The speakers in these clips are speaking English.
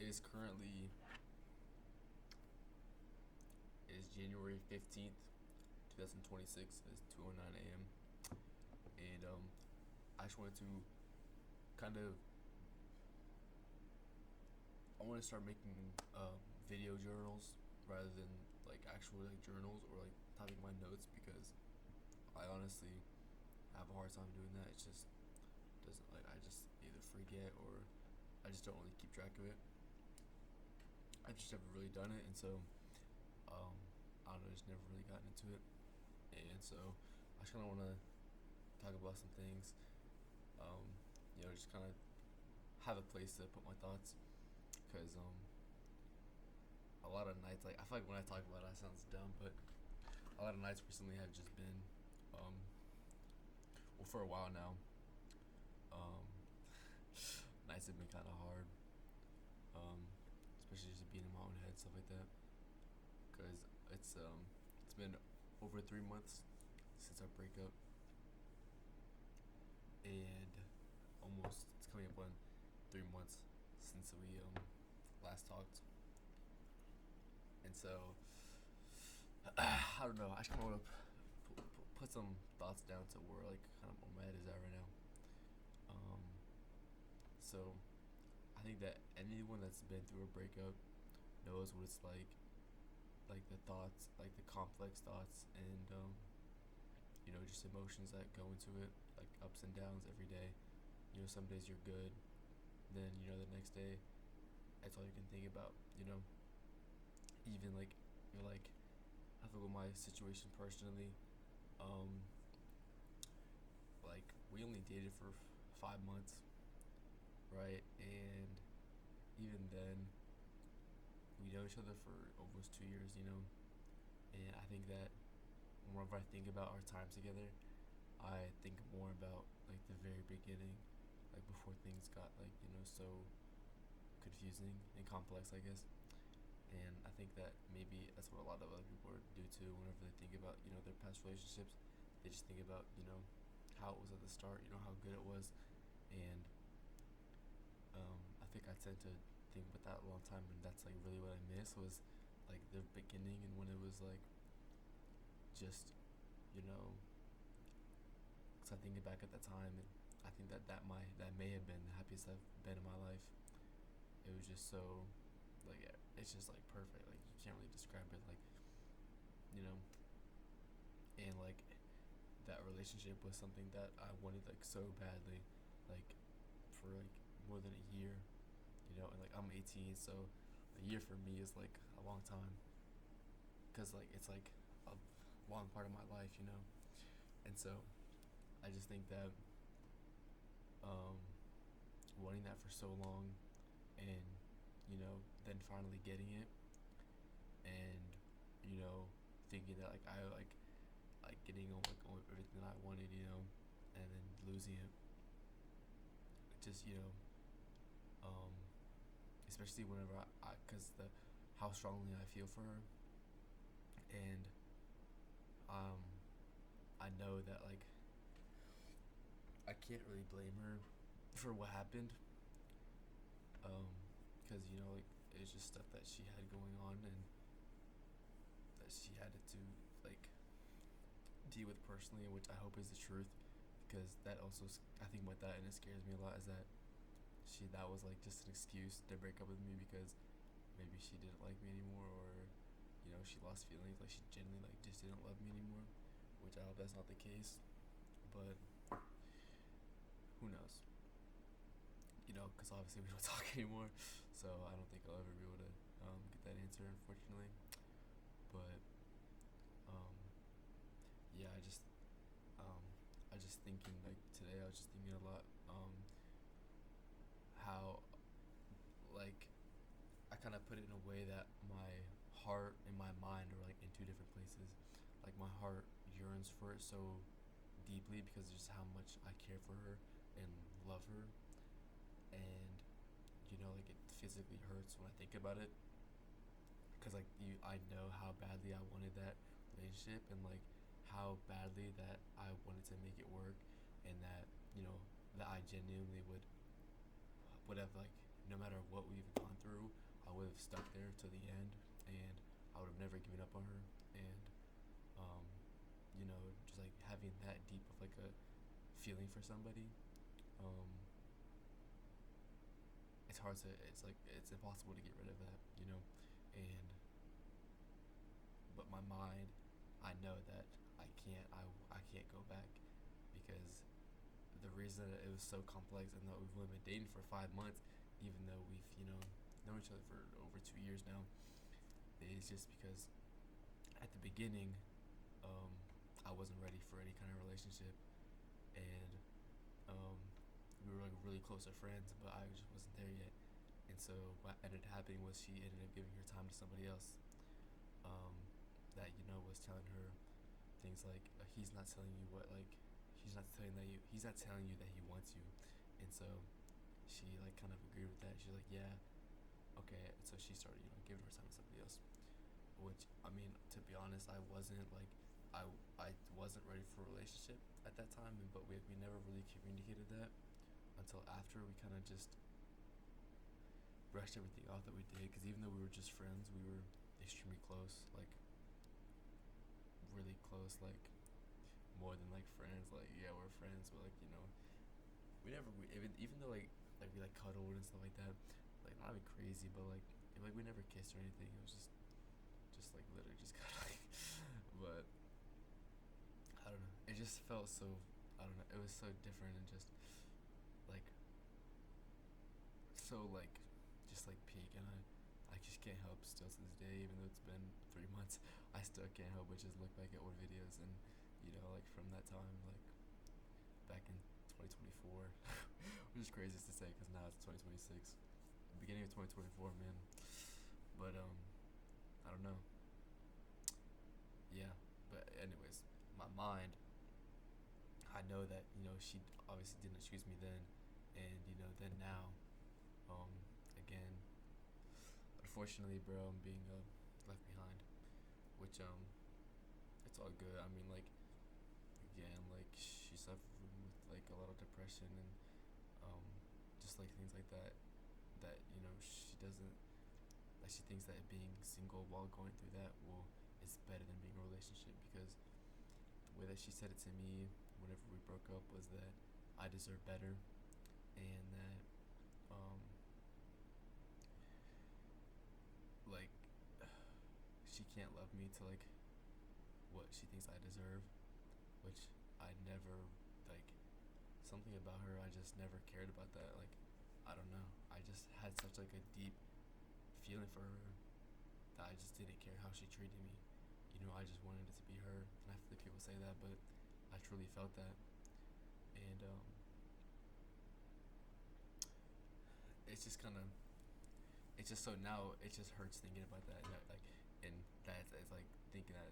is currently is January 15th, 2026. It's 2:09 a.m. And I just wanted to kind of I want to start making video journals rather than like actual like journals or like typing my notes because I honestly have a hard time doing that. It's just doesn't like I just either forget or I just don't really keep track of it. I've just never really done it, and so um, I don't know, just never really gotten into it. And so I just kind of want to talk about some things. Um, just kind of have a place to put my thoughts because a lot of nights, like I feel like when I talk about it, it sounds dumb, but a lot of nights recently have just been, um, well, for a while now, um, nights have been kind of hard, um, especially just being in my own head, stuff like that. Because it's been over 3 months since our breakup, and almost it's coming up on 3 months since we last talked, and so I don't know. I just kind of want to put some thoughts down to where like kind of where my head is at right now. Um, so I think that anyone that's been through a breakup knows what it's like the thoughts, like the complex thoughts, and just emotions that go into it, like ups and downs every day. Some days you're good, then the next day that's all you can think about. Even like you're like I think with my situation personally, um, like we only dated for 5 months, right? And even then, we know each other for almost 2 years, And I think that whenever I think about our time together, I think more about like the very beginning, like before things got like so confusing and complex, I guess. And I think that maybe that's what a lot of other people do too. Whenever they think about their past relationships, they just think about how it was at the start, how good it was, and I think I tend to think about that a long time, and that's like really what I miss was like the beginning and when it was like just you know because I think back at that time, and I think that may have been the happiest I've been in my life. It was just so like it's just like perfect. Like you can't really describe it. Like you know, and like that relationship was something that I wanted like so badly, like for like more than a year. And like I'm 18, so a year for me is like a long time because like it's like a long part of my life. And so I just think that um, wanting that for so long and then finally getting it and thinking that like I like getting on everything that I wanted, and then losing it. Just um, especially whenever cause the how strongly I feel for her, and um, I know that like I can't really blame her for what happened, um, because like it's just stuff that she had going on and that she had to like deal with personally, which I hope is the truth, because that also I think about that and it scares me a lot is that that was like just an excuse to break up with me because maybe she didn't like me anymore or she lost feelings, like she genuinely like just didn't love me anymore, which I hope that's not the case, but who knows. Because obviously we don't talk anymore, so I don't think I'll ever be able to get that answer, unfortunately. But um, yeah, um, I just thinking like today. I was just thinking a lot how like I kind of put it in a way that my heart and my mind are like in two different places. Like my heart yearns for it so deeply because of just how much I care for her and love her, and like it physically hurts when I think about it because like I know how badly I wanted that relationship and like how badly that I wanted to make it work, and that that I genuinely would have like no matter what we've gone through, I would have stuck there to the end, and I would have never given up on her. And um, just like having that deep of like a feeling for somebody, um, it's hard to, it's impossible to get rid of that, and but my mind, I know that I can't go back, because the reason that it was so complex and that we've only been dating for 5 months, even though we've known each other for over 2 years now, is just because at the beginning, um, I wasn't ready for any kind of relationship, and um, we were like really close of friends, but I just wasn't there yet. And so what ended up happening was she ended up giving her time to somebody else, um, that was telling her things like, he's not telling you what, like, he's not telling you that he wants you. And so she like kind of agreed with that. She's like, yeah, okay. And so she started giving her time to somebody else, which, I mean, to be honest, I wasn't like, I wasn't ready for a relationship at that time, but we never really communicated that until after we kind of just brushed everything off that we did, because even though we were just friends, we were extremely close, like really close, like more than like friends. Like, yeah, we're friends, but like, we never, even though like we like cuddled and stuff like that, like not even crazy, but like we never kissed or anything. It was just like literally just cuddling. But I don't know, it just felt so, I don't know, it was so different, and just like so like just like peak. And I just can't help still to this day, even though it's been 3 months, I still can't help but just look back at old videos, and like from that time, like back in 2024, which is crazy to say because now it's 2026, the beginning of 2024, man. But I don't know. Yeah, but anyways, my mind, I know that she obviously didn't choose me then, and then now, again, unfortunately, bro, I'm being left behind, which it's all good. I mean, like, again, like, she suffered with like a lot of depression, and um, just like things like that. That she doesn't. Like, she thinks that being single while going through that is better than being in a relationship, because the way that she said it to me whenever we broke up was that I deserve better, and that um, like she can't love me to like what she thinks I deserve, which I never, like, something about her, I just never cared about that. Like, I don't know, I just had such like a deep feeling for her that I just didn't care how she treated me. I just wanted it to be her, and I feel like people say that, but I truly felt that. And it's just kind of, it's just, so now it just hurts thinking about that, like, and that it's like thinking that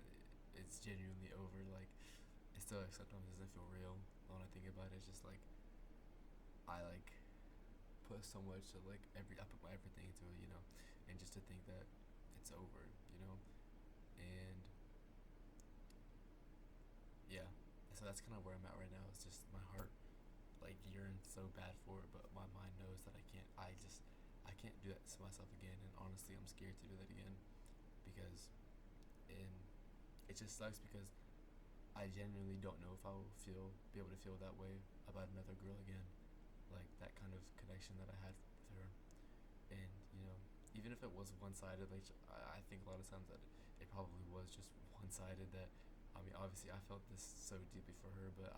it's genuinely over. Like, it still, like, sometimes doesn't feel real when I think about it. It's just like I like put so much of like I put my everything into it, and just to think that it's over, and yeah. So that's kind of where I'm at right now. It's just my heart like yearns so bad for it, but my mind knows that I can't. I can't do that to myself again, and honestly, I'm scared to do that again, because and it just sucks, because I genuinely don't know if I will be able to feel that way about another girl again, like that kind of connection that I had with her. And even if it was one-sided, like, I think a lot of times that it probably was just one-sided. That, I mean, obviously I felt this so deeply for her, but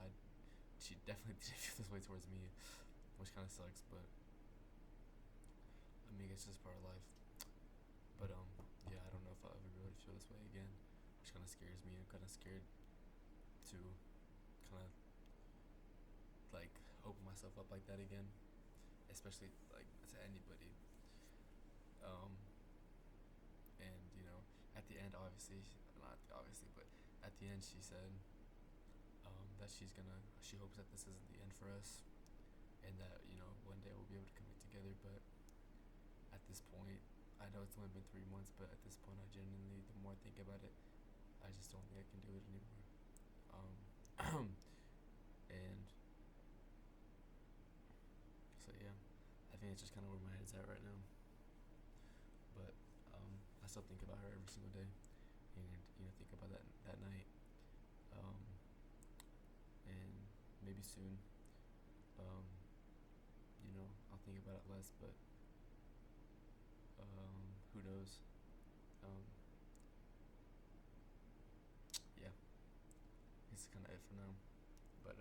she definitely didn't feel this way towards me, which kind of sucks. But I mean, it's just part of life. But yeah, I don't know if I'll ever be able to feel this way again, which kind of scares me. I'm kind of scared to kind of like open myself up like that again, especially like to anybody. Um, and at the end, obviously, not obviously, but at the end, she said that she hopes that this isn't the end for us, and that one day we'll be able to come back together. But at this point, I know it's only been 3 months, but at this point, I genuinely, the more I think about it, I just don't think I can do it anymore. And so yeah, I think and it's just kind of where my head's at right now. But I still think about her every single day, and think about that night, um, and maybe soon, um, I'll think about it less, but who knows? Um, yeah, it's kind of it for now. But